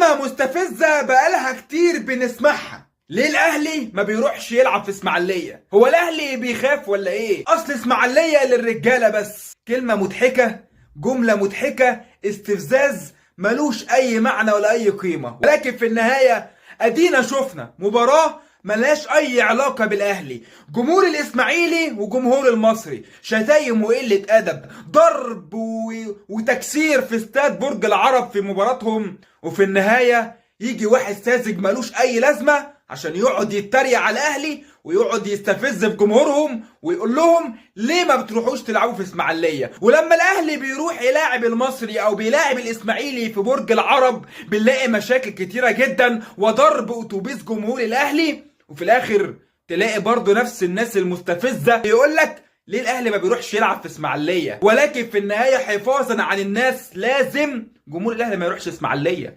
كلمة مستفزة بقالها كتير بنسمعها. ليه الاهلي ما بيروحش يلعب في اسماعيلية؟ هو الاهلي بيخاف ولا ايه؟ اصل اسماعيلية للرجالة بس. كلمة مضحكة، جملة مضحكة، استفزاز ملوش اي معنى ولا اي قيمة. ولكن في النهاية ادينا شفنا مباراة ملهاش اي علاقة بالاهلي. جمهور الاسماعيلي وجمهور المصري شتايم وقلة ادب، ضرب وتكسير في استاد برج العرب في مباراتهم. وفي النهاية يجي واحد ساذج ملوش اي لازمة عشان يقعد يتريق على الاهلي ويقعد يستفز في جمهورهم ويقول لهم ليه ما بتروحوش تلعبوا في اسماعيليه. ولما الاهلي بيروح يلاعب المصري او بيلاعب الاسماعيلي في برج العرب بنلاقي مشاكل كتيره جدا وضرب اتوبيس جمهور الاهلي. وفي الاخر تلاقي برضو نفس الناس المستفزه يقول لك ليه الاهلي ما بيروحش يلعب في اسماعيليه. ولكن في النهايه حفاظا عن الناس لازم جمهور الاهلي ما يروحش اسماعيليه.